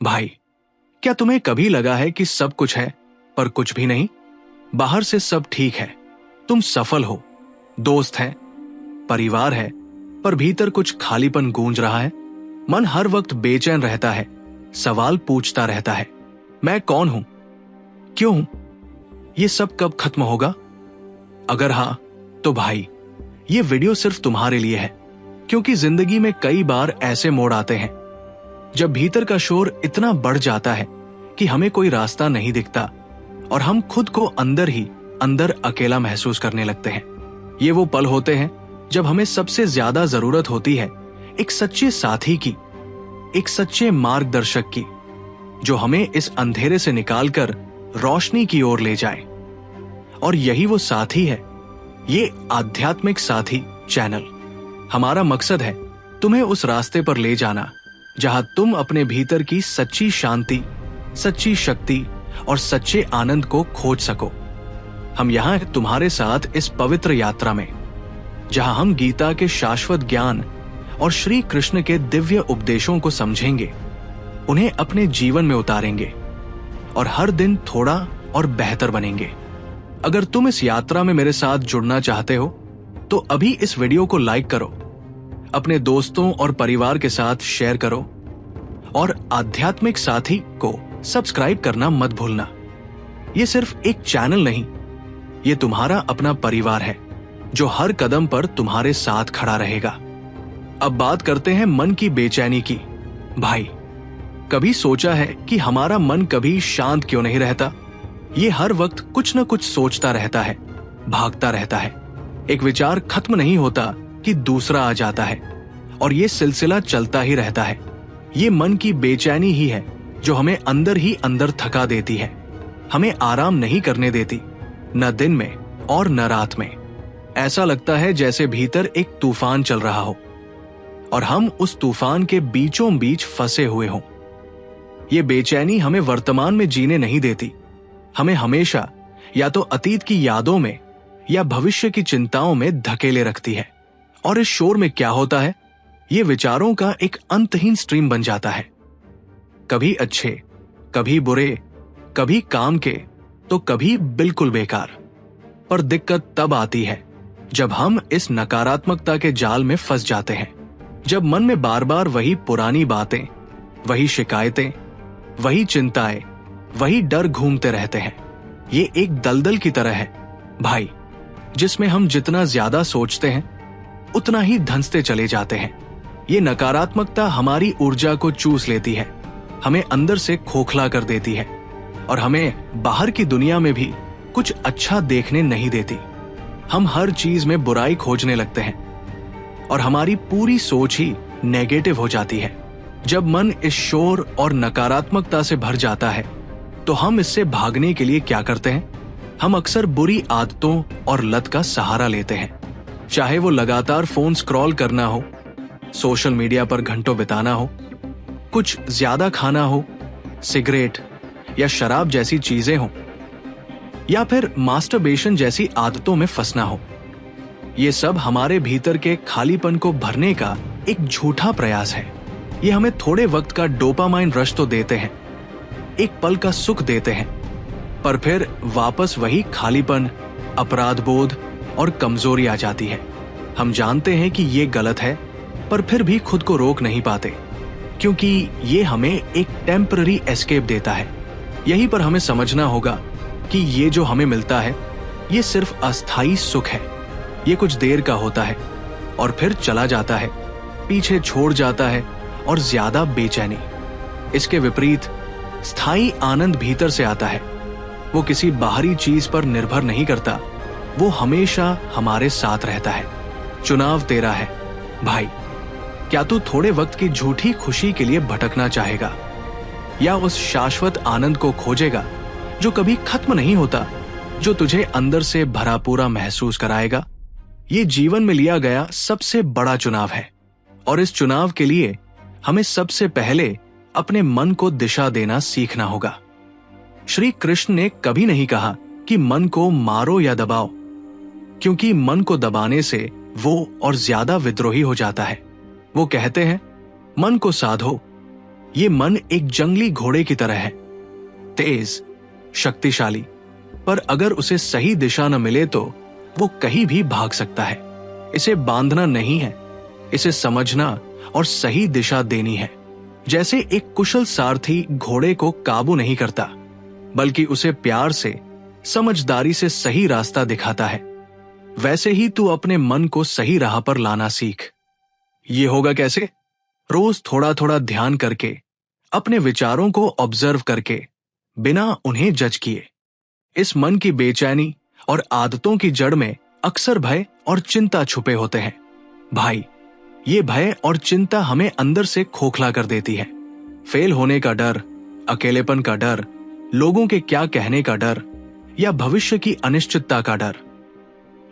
भाई, क्या तुम्हें कभी लगा है कि सब कुछ है पर कुछ भी नहीं? बाहर से सब ठीक है, तुम सफल हो, दोस्त हैं, परिवार है, पर भीतर कुछ खालीपन गूंज रहा है। मन हर वक्त बेचैन रहता है, सवाल पूछता रहता है, मैं कौन हूं, क्यों हूं, ये सब कब खत्म होगा? अगर हां, तो भाई, ये वीडियो सिर्फ तुम्हारे लिए है, क्योंकि जिंदगी में कई बार ऐसे मोड़ आते हैं जब भीतर का शोर इतना बढ़ जाता है कि हमें कोई रास्ता नहीं दिखता और हम खुद को अंदर ही अंदर अकेला महसूस करने लगते हैं। ये वो पल होते हैं जब हमें सबसे ज्यादा जरूरत होती है एक सच्चे साथी की, एक सच्चे मार्गदर्शक की, जो हमें इस अंधेरे से निकालकर रोशनी की ओर ले जाए। और यही वो साथी है, ये आध्यात्मिक साथी चैनल। हमारा मकसद है तुम्हें उस रास्ते पर ले जाना जहां तुम अपने भीतर की सच्ची शांति, सच्ची शक्ति और सच्चे आनंद को खोज सको। हम यहां हैं तुम्हारे साथ इस पवित्र यात्रा में, जहां हम गीता के शाश्वत ज्ञान और श्री कृष्ण के दिव्य उपदेशों को समझेंगे, उन्हें अपने जीवन में उतारेंगे और हर दिन थोड़ा और बेहतर बनेंगे। अगर तुम इस यात्रा में मेरे साथ जुड़ना चाहते हो तो अभी इस वीडियो को लाइक करो, अपने दोस्तों और परिवार के साथ शेयर करो और आध्यात्मिक साथी को सब्सक्राइब करना मत भूलना। ये सिर्फ एक चैनल नहीं, ये तुम्हारा अपना परिवार है जो हर कदम पर तुम्हारे साथ खड़ा रहेगा। अब बात करते हैं मन की बेचैनी की। भाई, कभी सोचा है कि हमारा मन कभी शांत क्यों नहीं रहता? ये हर वक्त कुछ न कुछ सोचता रहता है, भागता रहता है। एक विचार खत्म नहीं होता कि दूसरा आ जाता है और ये सिलसिला चलता ही रहता है। ये मन की बेचैनी ही है जो हमें अंदर ही अंदर थका देती है, हमें आराम नहीं करने देती, न दिन में और न रात में। ऐसा लगता है जैसे भीतर एक तूफान चल रहा हो और हम उस तूफान के बीचों बीच फंसे हुए हों। ये बेचैनी हमें वर्तमान में जीने नहीं देती, हमें हमेशा या तो अतीत की यादों में या भविष्य की चिंताओं में धकेले रखती है। और इस शोर में क्या होता है, ये विचारों का एक अंतहीन स्ट्रीम बन जाता है, कभी अच्छे, कभी बुरे, कभी काम के तो कभी बिल्कुल बेकार। पर दिक्कत तब आती है जब हम इस नकारात्मकता के जाल में फंस जाते हैं, जब मन में बार बार वही पुरानी बातें, वही शिकायतें, वही चिंताएं, वही डर घूमते रहते हैं। ये एक दलदल की तरह है भाई, जिसमें हम जितना ज्यादा सोचते हैं उतना ही धंसते चले जाते हैं। ये नकारात्मकता हमारी ऊर्जा को चूस लेती है, हमें अंदर से खोखला कर देती है और हमें बाहर की दुनिया में भी कुछ अच्छा देखने नहीं देती। हम हर चीज में बुराई खोजने लगते हैं और हमारी पूरी सोच ही नेगेटिव हो जाती है। जब मन इस शोर और नकारात्मकता से भर जाता है तो हम इससे भागने के लिए क्या करते हैं? हम अक्सर बुरी आदतों और लत का सहारा लेते हैं, चाहे वो लगातार फोन स्क्रॉल करना हो, सोशल मीडिया पर घंटों बिताना हो, कुछ ज्यादा खाना हो, सिगरेट या शराब जैसी चीजें हो, या फिर मास्टरबेशन जैसी आदतों में फंसना हो। ये सब हमारे भीतर के खालीपन को भरने का एक झूठा प्रयास है। ये हमें थोड़े वक्त का डोपामाइन रश तो देते हैं, एक पल का सुख देते हैं, पर फिर वापस वही खालीपन, अपराध बोध और कमजोरी आ जाती है। हम जानते हैं कि ये गलत है, पर फिर भी खुद को रोक नहीं पाते, क्योंकि ये हमें एक टेम्पररी एस्केप देता है। यहीं पर हमें समझना होगा कि ये जो हमें मिलता है, ये सिर्फ अस्थायी सुख है। ये कुछ देर का होता है और फिर चला जाता है, पीछे छोड़ जाता है और ज्यादा बेचैनी। इसके विपरीत स्थायी आनंद भीतर से आता है। वो किसी बाहरी चीज पर निर्भर नहीं करता, वो हमेशा हमारे साथ रहता है। चुनाव तेरा है भाई, क्या तू थोड़े वक्त की झूठी खुशी के लिए भटकना चाहेगा या उस शाश्वत आनंद को खोजेगा जो कभी खत्म नहीं होता, जो तुझे अंदर से भरा पूरा महसूस कराएगा? ये जीवन में लिया गया सबसे बड़ा चुनाव है और इस चुनाव के लिए हमें सबसे पहले अपने मन को दिशा देना सीखना होगा। श्री कृष्ण ने कभी नहीं कहा कि मन को मारो या दबाओ, क्योंकि मन को दबाने से वो और ज्यादा विद्रोही हो जाता है। वो कहते हैं मन को साधो, ये मन एक जंगली घोड़े की तरह है, तेज, शक्तिशाली, पर अगर उसे सही दिशा न मिले तो वो कहीं भी भाग सकता है। इसे बांधना नहीं है, इसे समझना और सही दिशा देनी है। जैसे एक कुशल सारथी घोड़े को काबू नहीं करता, बल्कि उसे प्यार से, समझदारी से सही रास्ता दिखाता है, वैसे ही तू अपने मन को सही राह पर लाना सीख। ये होगा कैसे? रोज थोड़ा थोड़ा ध्यान करके, अपने विचारों को ऑब्जर्व करके, बिना उन्हें जज किए। इस मन की बेचैनी और आदतों की जड़ में अक्सर भय और चिंता छुपे होते हैं। भाई, ये भय और चिंता हमें अंदर से खोखला कर देती है। फेल होने का डर, अकेलेपन का डर, लोगों के क्या कहने का डर या भविष्य की अनिश्चितता का डर।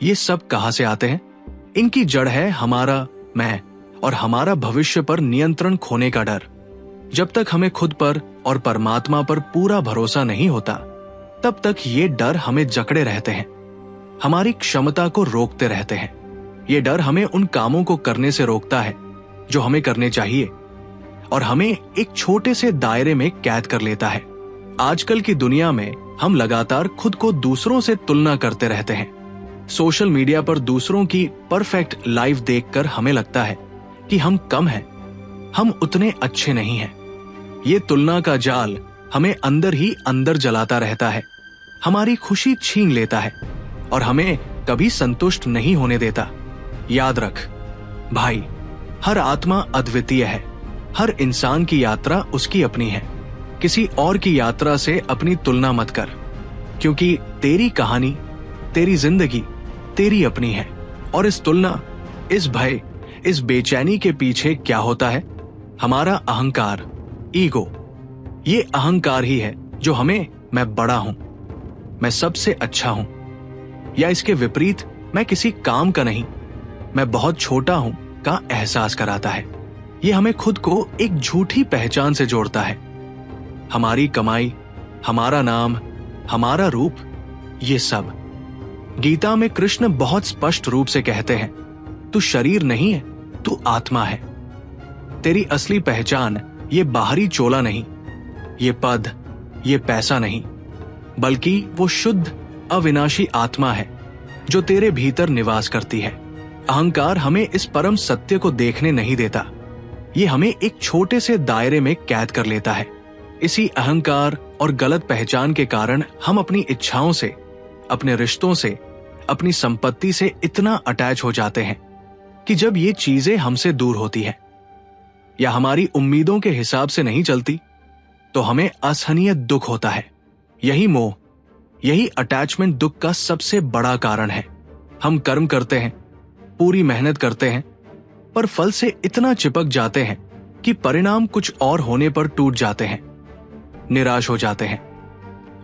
ये सब कहां से आते हैं? इनकी जड़ है हमारा मैं और हमारा भविष्य पर नियंत्रण खोने का डर। जब तक हमें खुद पर और परमात्मा पर पूरा भरोसा नहीं होता, तब तक ये डर हमें जकड़े रहते हैं, हमारी क्षमता को रोकते रहते हैं। ये डर हमें उन कामों को करने से रोकता है जो हमें करने चाहिए, और हमें एक छोटे से दायरे में कैद कर लेता है। आजकल की दुनिया में हम लगातार खुद को दूसरों से तुलना करते रहते हैं। सोशल मीडिया पर दूसरों की परफेक्ट लाइफ देखकर हमें लगता है कि हम कम हैं, हम उतने अच्छे नहीं हैं। ये तुलना का जाल हमें अंदर ही अंदर जलाता रहता है, हमारी खुशी छीन लेता है और हमें कभी संतुष्ट नहीं होने देता। याद रख भाई, हर आत्मा अद्वितीय है, हर इंसान की यात्रा उसकी अपनी है। किसी और की यात्रा से अपनी तुलना मत कर, क्योंकि तेरी कहानी, तेरी जिंदगी तेरी अपनी है। और इस तुलना, इस भय, इस बेचैनी के पीछे क्या होता है? हमारा अहंकार, ईगो। ये अहंकार ही है जो हमें मैं बड़ा हूं, मैं सबसे अच्छा हूं, या इसके विपरीत मैं किसी काम का नहीं, मैं बहुत छोटा हूं का एहसास कराता है। ये हमें खुद को एक झूठी पहचान से जोड़ता है। हमारी कमाई, हमारा नाम, हमारा रूप, ये सब। गीता में कृष्ण बहुत स्पष्ट रूप से कहते हैं, तू शरीर नहीं है, तू आत्मा है। तेरी असली पहचान ये बाहरी चोला नहीं, ये पद, ये पैसा नहीं, बल्कि वो शुद्ध अविनाशी आत्मा है जो तेरे भीतर निवास करती है। अहंकार हमें इस परम सत्य को देखने नहीं देता, ये हमें एक छोटे से दायरे में कैद कर लेता है। इसी अहंकार और गलत पहचान के कारण हम अपनी इच्छाओं से, अपने रिश्तों से, अपनी संपत्ति से इतना अटैच हो जाते हैं कि जब ये चीजें हमसे दूर होती हैं या हमारी उम्मीदों के हिसाब से नहीं चलती, तो हमें असहनीय दुख होता है। यही मोह, यही अटैचमेंट दुख का सबसे बड़ा कारण है। हम कर्म करते हैं, पूरी मेहनत करते हैं, पर फल से इतना चिपक जाते हैं कि परिणाम कुछ और होने पर टूट जाते हैं, निराश हो जाते हैं,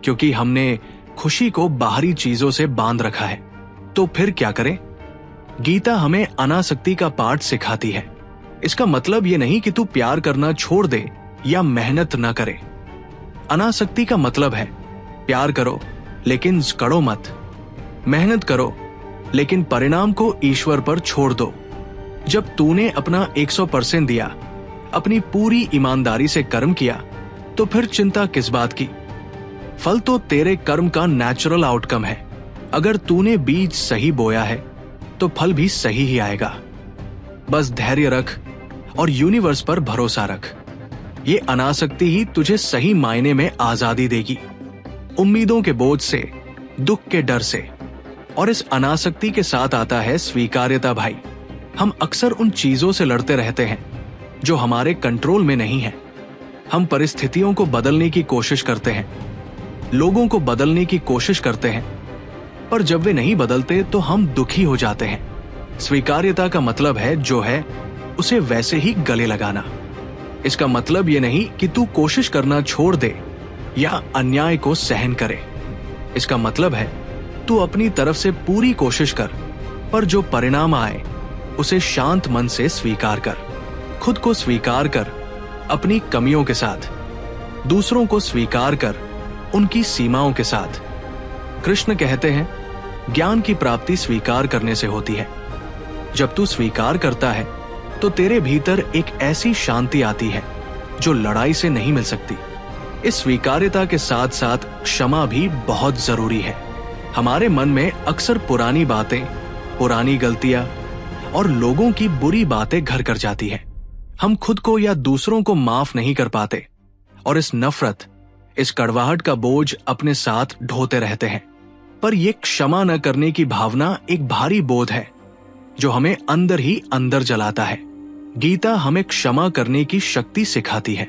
क्योंकि हमने खुशी को बाहरी चीजों से बांध रखा है। तो फिर क्या करें? गीता हमें अनासक्ति का पाठ सिखाती है। इसका मतलब ये नहीं कि तू प्यार करना छोड़ दे या मेहनत न करे। अनासक्ति का मतलब है प्यार करो लेकिन जकड़ो मत, मेहनत करो लेकिन परिणाम को ईश्वर पर छोड़ दो। जब तूने अपना 100% दिया, अपनी पूरी ईमानदारी से कर्म किया, तो फिर चिंता किस बात की? फल तो तेरे कर्म का नेचुरल आउटकम है। अगर तूने बीज सही बोया है तो फल भी सही ही आएगा। बस धैर्य रख और यूनिवर्स पर भरोसा रख। ये अनासक्ति ही तुझे सही मायने में आजादी देगी, उम्मीदों के बोझ से, दुख के डर से। और इस अनासक्ति के साथ आता है स्वीकार्यता। भाई, हम अक्सर उन चीजों से लड़ते रहते हैं जो हमारे कंट्रोल में नहीं है। हम परिस्थितियों को बदलने की कोशिश करते हैं, लोगों को बदलने की कोशिश करते हैं, पर जब वे नहीं बदलते तो हम दुखी हो जाते हैं। स्वीकार्यता का मतलब है जो है उसे वैसे ही गले लगाना। इसका मतलब ये नहीं कि तू कोशिश करना छोड़ दे या अन्याय को सहन करे। इसका मतलब है तू अपनी तरफ से पूरी कोशिश कर, पर जो परिणाम आए उसे शांत मन से स्वीकार कर। खुद को स्वीकार कर, अपनी कमियों के साथ, दूसरों को स्वीकार कर, उनकी सीमाओं के साथ। कृष्ण कहते हैं, ज्ञान की प्राप्ति स्वीकार करने से होती है। जब तू स्वीकार करता है तो तेरे भीतर एक ऐसी शांति आती है जो लड़ाई से नहीं मिल सकती। इस स्वीकार्यता के साथ साथ क्षमा भी बहुत जरूरी है। हमारे मन में अक्सर पुरानी बातें, पुरानी गलतियां और लोगों की बुरी बातें घर कर जाती हैं। हम खुद को या दूसरों को माफ नहीं कर पाते और इस नफरत, इस कड़वाहट का बोझ अपने साथ ढोते रहते हैं। पर यह क्षमा न करने की भावना एक भारी बोझ है जो हमें अंदर ही अंदर जलाता है। गीता हमें क्षमा करने की शक्ति सिखाती है।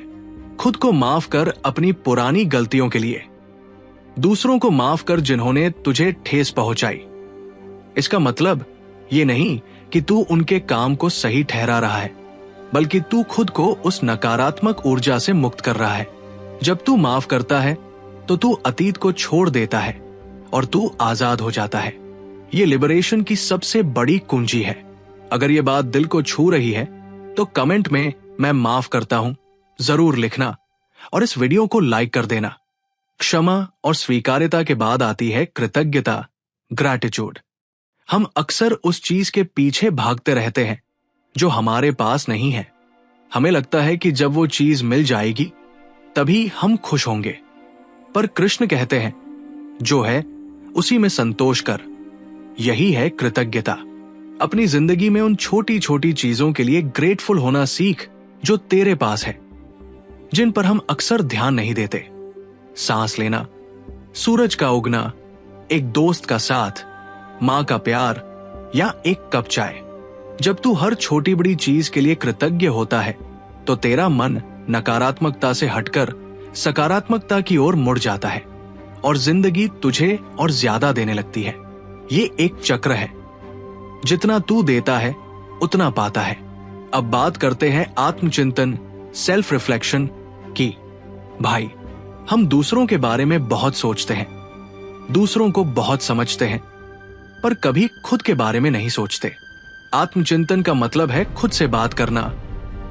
खुद को माफ कर अपनी पुरानी गलतियों के लिए, दूसरों को माफ कर जिन्होंने तुझे ठेस पहुंचाई। इसका मतलब ये नहीं कि तू उनके काम को सही ठहरा रहा है, बल्कि तू खुद को उस नकारात्मक ऊर्जा से मुक्त कर रहा है। जब तू माफ करता है तो तू अतीत को छोड़ देता है और तू आजाद हो जाता है। ये लिबरेशन की सबसे बड़ी कुंजी है। अगर ये बात दिल को छू रही है तो कमेंट में मैं माफ करता हूं जरूर लिखना और इस वीडियो को लाइक कर देना। क्षमा और स्वीकार्यता के बाद आती है कृतज्ञता, ग्रैटिट्यूड। हम अक्सर उस चीज के पीछे भागते रहते हैं जो हमारे पास नहीं है। हमें लगता है कि जब वो चीज मिल जाएगी तभी हम खुश होंगे। पर कृष्ण कहते हैं, जो है उसी में संतोष कर। यही है कृतज्ञता। अपनी जिंदगी में उन छोटी छोटी चीजों के लिए ग्रेटफुल होना सीख जो तेरे पास है, जिन पर हम अक्सर ध्यान नहीं देते। सांस लेना, सूरज का उगना, एक दोस्त का साथ, मां का प्यार या एक कप चाय। जब तू हर छोटी बड़ी चीज के लिए कृतज्ञ होता है तो तेरा मन नकारात्मकता से हटकर सकारात्मकता की ओर मुड़ जाता है और जिंदगी तुझे और ज्यादा देने लगती है। ये एक चक्र है, जितना तू देता है उतना पाता है। अब बात करते हैं आत्मचिंतन, सेल्फ रिफ्लेक्शन की। भाई, हम दूसरों के बारे में बहुत सोचते हैं, दूसरों को बहुत समझते हैं, पर कभी खुद के बारे में नहीं सोचते। आत्मचिंतन का मतलब है खुद से बात करना,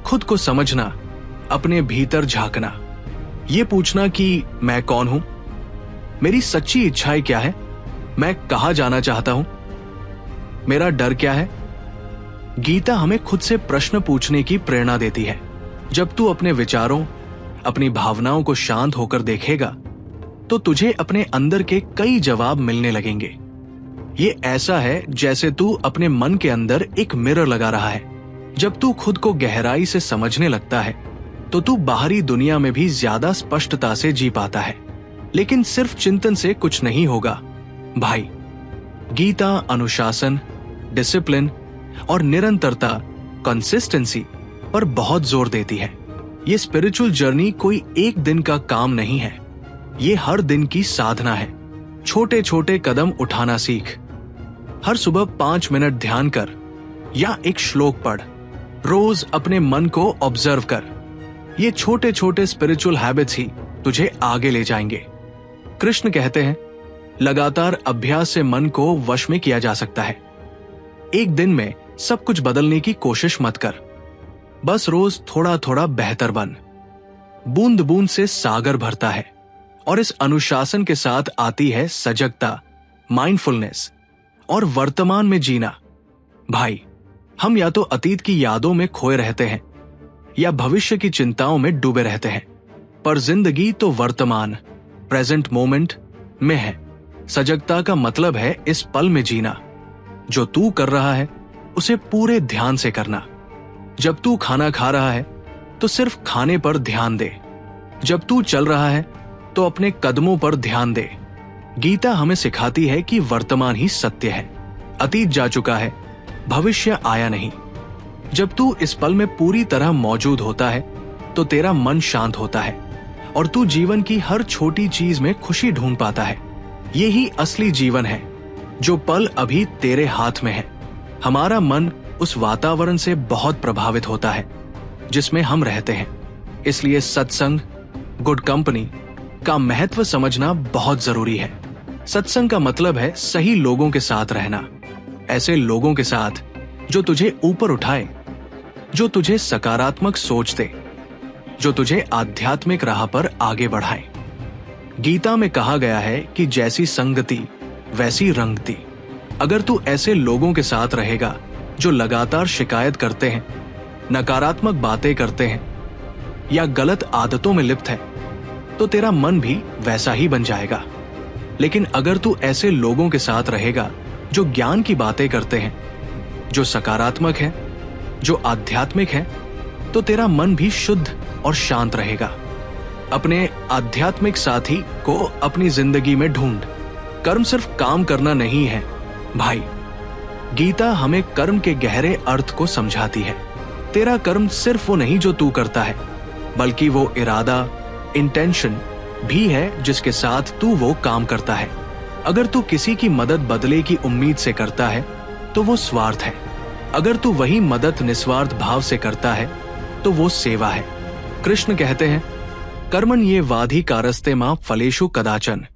खुद को समझना, अपने भीतर झांकना, ये पूछना कि मैं कौन हूं, मेरी सच्ची इच्छाएं क्या है, मैं कहां जाना चाहता हूं, मेरा डर क्या है। गीता हमें खुद से प्रश्न पूछने की प्रेरणा देती है। जब तू अपने विचारों, अपनी भावनाओं को शांत होकर देखेगा तो तुझे अपने अंदर के कई जवाब मिलने लगेंगे। ये ऐसा है जैसे तू अपने मन के अंदर एक मिरर लगा रहा है। जब तू खुद को गहराई से समझने लगता है तो तू बाहरी दुनिया में भी ज्यादा स्पष्टता से जी पाता है। लेकिन सिर्फ चिंतन से कुछ नहीं होगा भाई। गीता अनुशासन, डिसिप्लिन और निरंतरता, कंसिस्टेंसी पर बहुत जोर देती है। ये स्पिरिचुअल जर्नी कोई एक दिन का काम नहीं है, ये हर दिन की साधना है। छोटे छोटे कदम उठाना सीख। हर सुबह 5 मिनट ध्यान कर या एक श्लोक पढ़। रोज अपने मन को ऑब्जर्व कर। ये छोटे छोटे स्पिरिचुअल हैबिट्स ही तुझे आगे ले जाएंगे। कृष्ण कहते हैं, लगातार अभ्यास से मन को वश में किया जा सकता है। एक दिन में सब कुछ बदलने की कोशिश मत कर, बस रोज थोड़ा थोड़ा बेहतर बन। बूंद बूंद से सागर भरता है और इस अनुशासन के साथ आती है सजगता, माइंडफुलनेस और वर्तमान में जीना। भाई, हम या तो अतीत की यादों में खोए रहते हैं या भविष्य की चिंताओं में डूबे रहते हैं, पर जिंदगी तो वर्तमान, प्रेजेंट मोमेंट में है। सजगता का मतलब है इस पल में जीना। जो तू कर रहा है उसे पूरे ध्यान से करना। जब तू खाना खा रहा है तो सिर्फ खाने पर ध्यान दे। जब तू चल रहा है तो अपने कदमों पर ध्यान दे। गीता हमें सिखाती है कि वर्तमान ही सत्य है। अतीत जा चुका है, भविष्य आया नहीं। जब तू इस पल में पूरी तरह मौजूद होता है तो तेरा मन शांत होता है और तू जीवन की हर छोटी चीज में खुशी ढूंढ पाता है। यही असली जीवन है, जो पल अभी तेरे हाथ में है। हमारा मन उस वातावरण से बहुत प्रभावित होता है जिसमें हम रहते हैं। इसलिए सत्संग, गुड कंपनी का महत्व समझना बहुत जरूरी है। सत्संग का मतलब है सही लोगों के साथ रहना, ऐसे लोगों के साथ जो तुझे ऊपर उठाए, जो तुझे सकारात्मक सोच दे, जो तुझे आध्यात्मिक राह पर आगे बढ़ाए। गीता में कहा गया है कि जैसी संगति वैसी रंगती। अगर तू ऐसे लोगों के साथ रहेगा जो लगातार शिकायत करते हैं, नकारात्मक बातें करते हैं या गलत आदतों में लिप्त है तो तेरा मन भी वैसा ही बन जाएगा। लेकिन अगर तू ऐसे लोगों के साथ रहेगा जो ज्ञान की बातें करते हैं, जो सकारात्मक है, जो आध्यात्मिक है, तो तेरा मन भी शुद्ध और शांत रहेगा। अपने आध्यात्मिक साथी को अपनी जिंदगी में ढूंढ। कर्म सिर्फ काम करना नहीं है भाई। गीता हमें कर्म के गहरे अर्थ को समझाती है। तेरा कर्म सिर्फ वो नहीं जो तू करता है, बल्कि वो इरादा, इंटेंशन भी है जिसके साथ तू वो काम करता है। अगर तू किसी की मदद बदले की उम्मीद से करता है तो वो स्वार्थ है। अगर तू वही मदद निस्वार्थ भाव से करता है तो वो सेवा है। कृष्ण कहते हैं, कर्मण ये वाधिकारस्ते मां फलेषु कदाचन।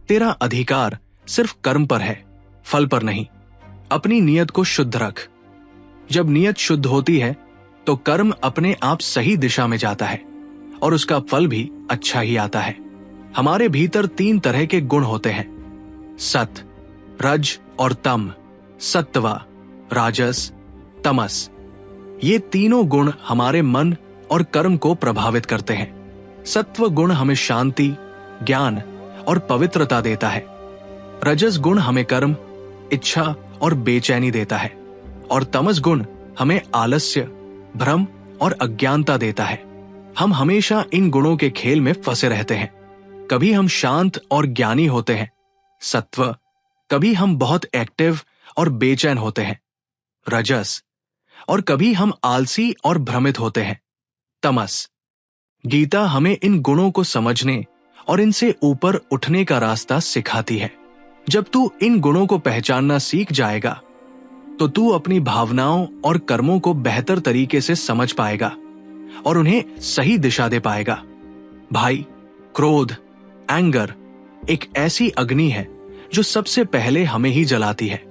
तेरा अधिकार सिर्फ कर्म पर है, फल पर नहीं। अपनी नियत को शुद्ध रख। जब नियत शुद्ध होती है तो कर्म अपने आप सही दिशा में जाता है और उसका फल भी अच्छा ही आता है। हमारे भीतर 3 तरह के गुण होते हैं, सत, रज और तम। सत्व, राजस, तमस। ये तीनों गुण हमारे मन और कर्म को प्रभावित करते हैं। सत्व गुण हमें शांति, ज्ञान और पवित्रता देता है। रजस गुण हमें कर्म, इच्छा और बेचैनी देता है और तमस गुण हमें आलस्य, भ्रम और अज्ञानता देता है। हम हमेशा इन गुणों के खेल में फंसे रहते हैं। कभी हम शांत और ज्ञानी होते हैं, सत्व। कभी हम बहुत एक्टिव और बेचैन होते हैं, रजस। और कभी हम आलसी और भ्रमित होते हैं, तमस। गीता हमें इन गुणों को समझने और इनसे ऊपर उठने का रास्ता सिखाती है। जब तू इन गुणों को पहचानना सीख जाएगा तो तू अपनी भावनाओं और कर्मों को बेहतर तरीके से समझ पाएगा और उन्हें सही दिशा दे पाएगा। भाई, क्रोध, एंगर एक ऐसी अग्नि है जो सबसे पहले हमें ही जलाती है।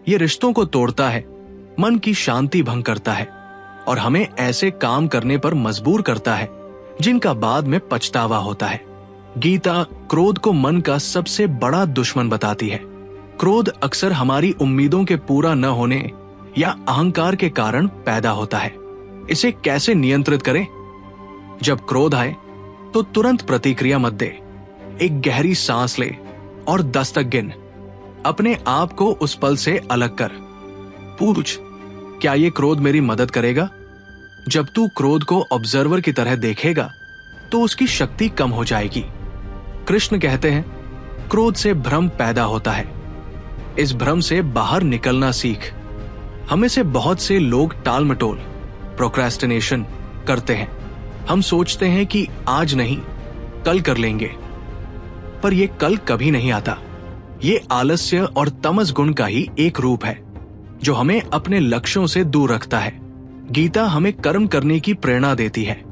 ये रिश्तों को तोड़ता है, मन की शांति भंग करता है और हमें ऐसे काम करने पर मजबूर करता है जिनका बाद में पछतावा होता है। गीता क्रोध को मन का सबसे बड़ा दुश्मन बताती है। क्रोध अक्सर हमारी उम्मीदों के पूरा न होने या अहंकार के कारण पैदा होता है। इसे कैसे नियंत्रित करें? जब क्रोध आए तो तुरंत प्रतिक्रिया मत दे। एक गहरी सांस ले और 10 तक गिन। अपने आप को उस पल से अलग कर। पूछ, क्या ये क्रोध मेरी मदद करेगा? जब तू क्रोध को ऑब्जर्वर की तरह देखेगा तो उसकी शक्ति कम हो जाएगी। कृष्ण कहते हैं, क्रोध से भ्रम पैदा होता है। इस भ्रम से बाहर निकलना सीख। हमें से बहुत से लोग टाल मटोल, प्रोक्रेस्टिनेशन करते हैं। हम सोचते हैं कि आज नहीं, कल कर लेंगे, पर यह कल कभी नहीं आता। ये आलस्य और तमस गुण का ही एक रूप है जो हमें अपने लक्ष्यों से दूर रखता है। गीता हमें कर्म करने की प्रेरणा देती है,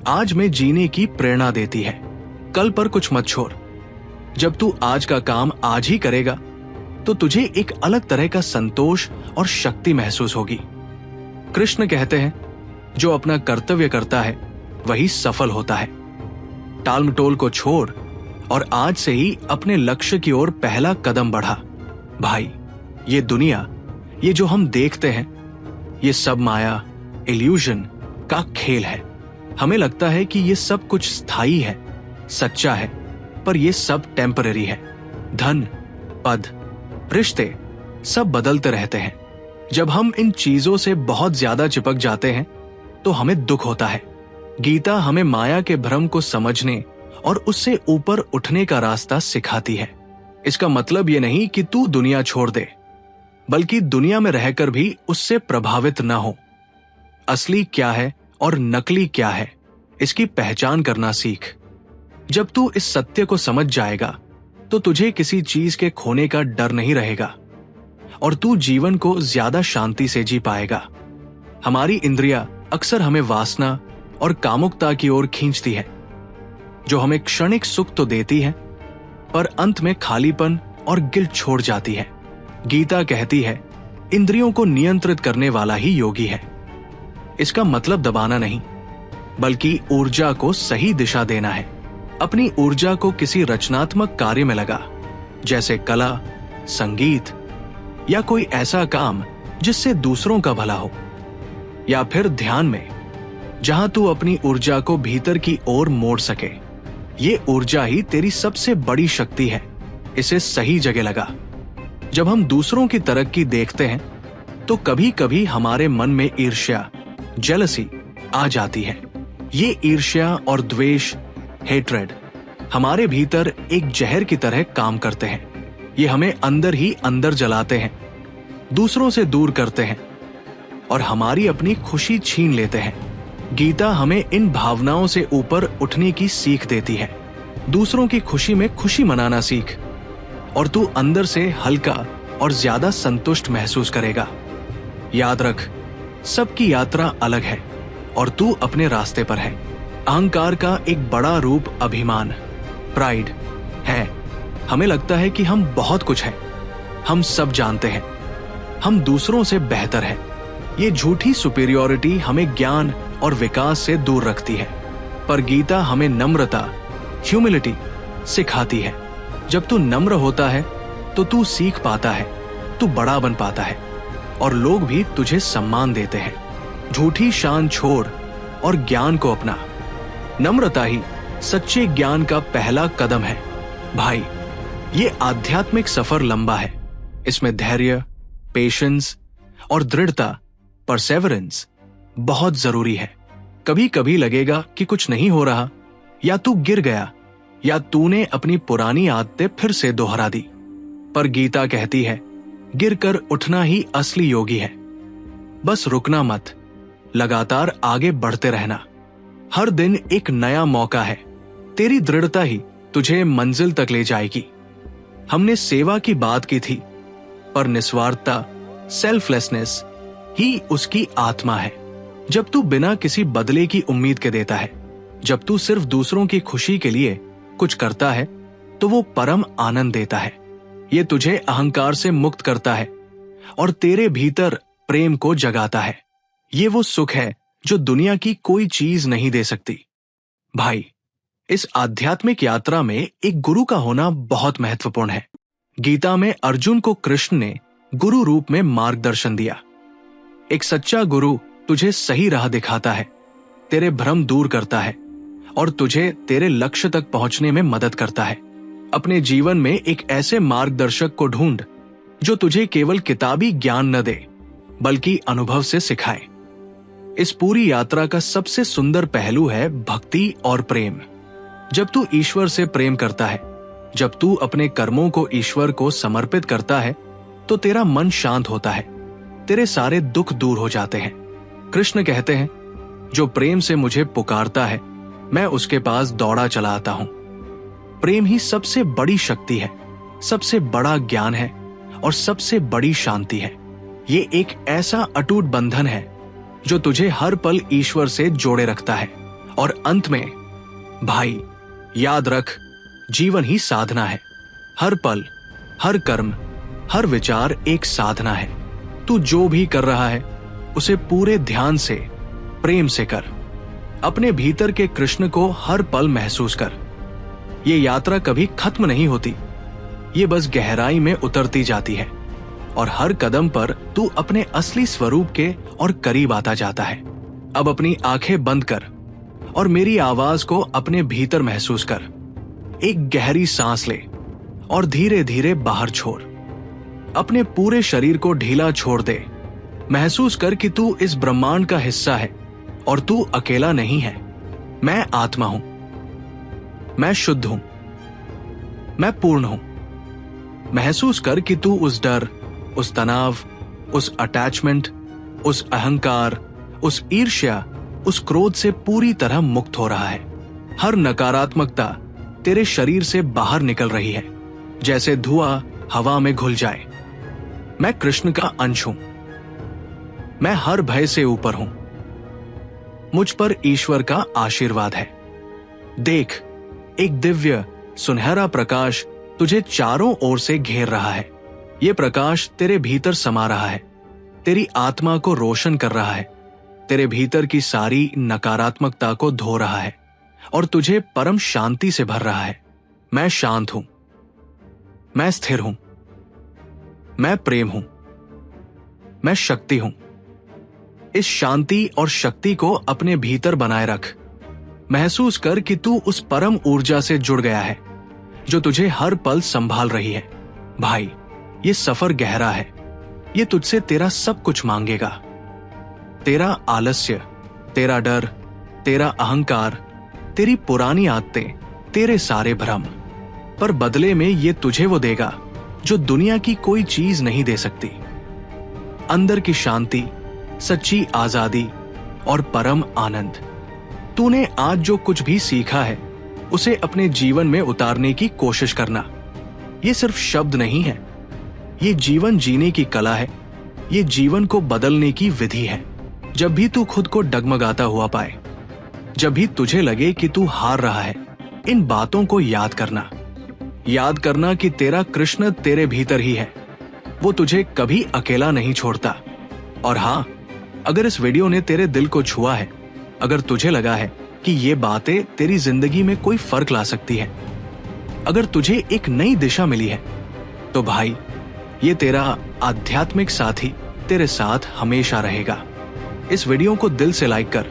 आज में जीने की प्रेरणा देती है। कल पर कुछ मत छोड़। जब तू आज का काम आज ही करेगा तो तुझे एक अलग तरह का संतोष और शक्ति महसूस होगी। कृष्ण कहते हैं, जो अपना कर्तव्य करता है वही सफल होता है। टाल मटोल को छोड़ और आज से ही अपने लक्ष्य की ओर पहला कदम बढ़ा। भाई, ये दुनिया, ये जो हम देखते हैं, ये सब माया, इल्यूजन का खेल है। हमें लगता है कि ये सब कुछ स्थायी है, सच्चा है, पर ये सब टेम्पररी है। धन, पद, रिश्ते सब बदलते रहते हैं। जब हम इन चीजों से बहुत ज्यादा चिपक जाते हैं तो हमें दुख होता है। गीता हमें माया के भ्रम को समझने और उससे ऊपर उठने का रास्ता सिखाती है। इसका मतलब ये नहीं कि तू दुनिया छोड़ दे, बल्कि दुनिया में रहकर भी उससे प्रभावित न हो। असली क्या है और नकली क्या है, इसकी पहचान करना सीख। जब तू इस सत्य को समझ जाएगा तो तुझे किसी चीज के खोने का डर नहीं रहेगा और तू जीवन को ज्यादा शांति से जी पाएगा। हमारी इंद्रियां अक्सर हमें वासना और कामुकता की ओर खींचती है, जो हमें क्षणिक सुख तो देती है पर अंत में खालीपन और गिल्ट छोड़ जाती है। गीता कहती है, इंद्रियों को नियंत्रित करने वाला ही योगी है। इसका मतलब दबाना नहीं, बल्कि ऊर्जा को सही दिशा देना है। अपनी ऊर्जा को किसी रचनात्मक कार्य में लगा, जैसे कला, संगीत या कोई ऐसा काम जिससे दूसरों का भला हो, या फिर ध्यान में, जहां तू अपनी ऊर्जा को भीतर की ओर मोड़ सके। ये ऊर्जा ही तेरी सबसे बड़ी शक्ति है। इसे सही जगह लगा। जब हम दूसरों की तरक्की देखते हैं तो कभी कभी हमारे मन में ईर्ष्या, जेलसी आ जाती है। ये ईर्ष्या और द्वेष, हेट्रेड, हमारे भीतर एक जहर की तरह काम करते हैं। ये हमें अंदर ही अंदर जलाते हैं, दूसरों से दूर करते हैं और हमारी अपनी खुशी छीन लेते हैं। गीता हमें इन भावनाओं से ऊपर उठने की सीख देती है। दूसरों की खुशी में खुशी मनाना सीख और तू अंदर से हल्का और ज्यादा संतुष्ट महसूस करेगा। याद रख, सबकी यात्रा अलग है और तू अपने रास्ते पर है। अहंकार का एक बड़ा रूप अभिमान, प्राइड है। हमें लगता है कि हम बहुत कुछ हैं, हम सब जानते हैं, हम दूसरों से बेहतर हैं। ये झूठी सुपीरियॉरिटी हमें ज्ञान और विकास से दूर रखती है। पर गीता हमें नम्रता, ह्यूमिलिटी सिखाती है। जब तू नम्र होता है तो तू सीख पाता है, तू बड़ा बन पाता है और लोग भी तुझे सम्मान देते हैं। झूठी शान छोड़ और ज्ञान को अपना। नम्रता ही सच्चे ज्ञान का पहला कदम है। भाई, ये आध्यात्मिक सफर लंबा है। इसमें धैर्य, पेशेंस और दृढ़ता, परसेवरेंस बहुत जरूरी है। कभी कभी लगेगा कि कुछ नहीं हो रहा, या तू गिर गया या तूने अपनी पुरानी आदतें फिर से दोहरा दी। पर गीता कहती है, गिरकर उठना ही असली योगी है। बस रुकना मत, लगातार आगे बढ़ते रहना। हर दिन एक नया मौका है। तेरी दृढ़ता ही तुझे मंजिल तक ले जाएगी। हमने सेवा की बात की थी, पर निस्वार्थता, सेल्फलेसनेस ही उसकी आत्मा है। जब तू बिना किसी बदले की उम्मीद के देता है, जब तू सिर्फ दूसरों की खुशी के लिए कुछ करता है, तो वो परम आनंद देता है। ये तुझे अहंकार से मुक्त करता है और तेरे भीतर प्रेम को जगाता है। ये वो सुख है जो दुनिया की कोई चीज नहीं दे सकती। भाई, इस आध्यात्मिक यात्रा में एक गुरु का होना बहुत महत्वपूर्ण है। गीता में अर्जुन को कृष्ण ने गुरु रूप में मार्गदर्शन दिया। एक सच्चा गुरु तुझे सही राह दिखाता है, तेरे भ्रम दूर करता है और तुझे तेरे लक्ष्य तक पहुंचने में मदद करता है। अपने जीवन में एक ऐसे मार्गदर्शक को ढूंढ जो तुझे केवल किताबी ज्ञान न दे, बल्कि अनुभव से सिखाए। इस पूरी यात्रा का सबसे सुंदर पहलू है भक्ति और प्रेम। जब तू ईश्वर से प्रेम करता है, जब तू अपने कर्मों को ईश्वर को समर्पित करता है, तो तेरा मन शांत होता है, तेरे सारे दुख दूर हो जाते हैं। कृष्ण कहते हैं, जो प्रेम से मुझे पुकारता है, मैं उसके पास दौड़ा चला आता हूं। प्रेम ही सबसे बड़ी शक्ति है, सबसे बड़ा ज्ञान है और सबसे बड़ी शांति है। ये एक ऐसा अटूट बंधन है जो तुझे हर पल ईश्वर से जोड़े रखता है। और अंत में भाई, याद रख, जीवन ही साधना है। हर पल, हर कर्म, हर विचार एक साधना है। तू जो भी कर रहा है उसे पूरे ध्यान से, प्रेम से कर। अपने भीतर के कृष्ण को हर पल महसूस कर। ये यात्रा कभी खत्म नहीं होती, ये बस गहराई में उतरती जाती है और हर कदम पर तू अपने असली स्वरूप के और करीब आता जाता है। अब अपनी आंखें बंद कर और मेरी आवाज को अपने भीतर महसूस कर। एक गहरी सांस ले और धीरे धीरे बाहर छोड़। अपने पूरे शरीर को ढीला छोड़ दे। महसूस कर कि तू इस ब्रह्मांड का हिस्सा है और तू अकेला नहीं है। मैं आत्मा हूं, मैं शुद्ध हूं, मैं पूर्ण हूं। महसूस कर कि तू उस डर, उस तनाव, उस अटैचमेंट, उस अहंकार, उस ईर्ष्या, उस क्रोध से पूरी तरह मुक्त हो रहा है। हर नकारात्मकता तेरे शरीर से बाहर निकल रही है, जैसे धुआं हवा में घुल जाए। मैं कृष्ण का अंश हूं। मैं हर भय से ऊपर हूं। मुझ पर ईश्वर का आशीर्वाद है। देख, एक दिव्य सुनहरा प्रकाश तुझे चारों ओर से घेर रहा है। यह प्रकाश तेरे भीतर समा रहा है, तेरी आत्मा को रोशन कर रहा है, तेरे भीतर की सारी नकारात्मकता को धो रहा है और तुझे परम शांति से भर रहा है। मैं शांत हूं, मैं स्थिर हूं, मैं प्रेम हूं, मैं शक्ति हूं, इस शांति और शक्ति को अपने भीतर बनाए रख। महसूस कर कि तू उस परम ऊर्जा से जुड़ गया है जो तुझे हर पल संभाल रही है। भाई, ये सफर गहरा है। ये तुझसे तेरा सब कुछ मांगेगा। तेरा आलस्य, तेरा डर, तेरा अहंकार, तेरी पुरानी आदतें, तेरे सारे भ्रम। पर बदले में ये तुझे वो देगा जो दुनिया की कोई चीज नहीं दे सकती। अंदर की शांति, सच्ची आजादी और परम आनंद। तूने आज जो कुछ भी सीखा है उसे अपने जीवन में उतारने की कोशिश करना। ये सिर्फ शब्द नहीं है, ये जीवन जीने की कला है। ये जीवन को बदलने की विधि है। जब भी तू खुद को डगमगाता हुआ पाए, जब भी तुझे लगे कि तू हार रहा है, इन बातों को याद करना। याद करना कि तेरा कृष्ण तेरे भीतर ही है। वो तुझे कभी अकेला नहीं छोड़ता। और हाँ, अगर इस वीडियो ने तेरे दिल को छुआ है, अगर तुझे लगा है कि ये बातें तेरी जिंदगी में कोई फर्क ला सकती है, अगर तुझे एक नई दिशा मिली है, तो भाई, ये तेरा आध्यात्मिक साथी तेरे साथ हमेशा रहेगा। इस वीडियो को दिल से लाइक कर।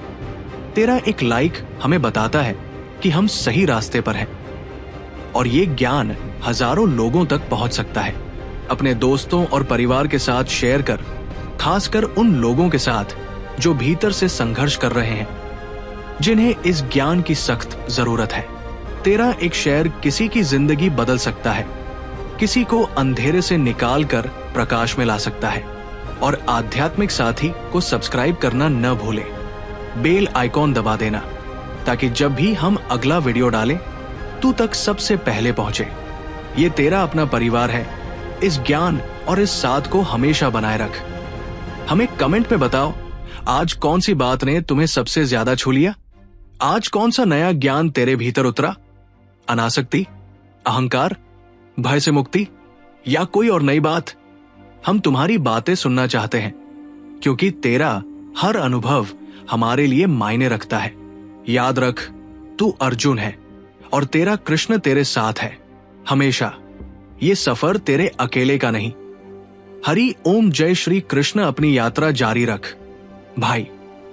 तेरा एक लाइक हमें बताता है कि हम सही रास्ते पर हैं और ये ज्ञान हजारों लोगों तक पहुंच सकता है। अपने दोस्तों और परिवार के साथ शेयर कर, खासकर उन लोगों के साथ जो भीतर से संघर्ष कर रहे हैं, जिन्हें इस ज्ञान की सख्त जरूरत है। तेरा एक शेयर किसी की जिंदगी बदल सकता है, किसी को अंधेरे से निकाल कर प्रकाश में ला सकता है। और आध्यात्मिक साथी को सब्सक्राइब करना न भूले। बेल आइकॉन दबा देना ताकि जब भी हम अगला वीडियो डालें तू तक सबसे पहले पहुंचे। ये तेरा अपना परिवार है। इस ज्ञान और इस साथ को हमेशा बनाए रख। हमें कमेंट में बताओ, आज कौन सी बात ने तुम्हें सबसे ज्यादा छू लिया? आज कौन सा नया ज्ञान तेरे भीतर उतरा? अनासक्ति, अहंकार, भय से मुक्ति या कोई और नई बात? हम तुम्हारी बातें सुनना चाहते हैं, क्योंकि तेरा हर अनुभव हमारे लिए मायने रखता है। याद रख, तू अर्जुन है और तेरा कृष्ण तेरे साथ है हमेशा। ये सफर तेरे अकेले का नहीं। हरि ओम जय श्री कृष्ण अपनी यात्रा जारी रख भाई।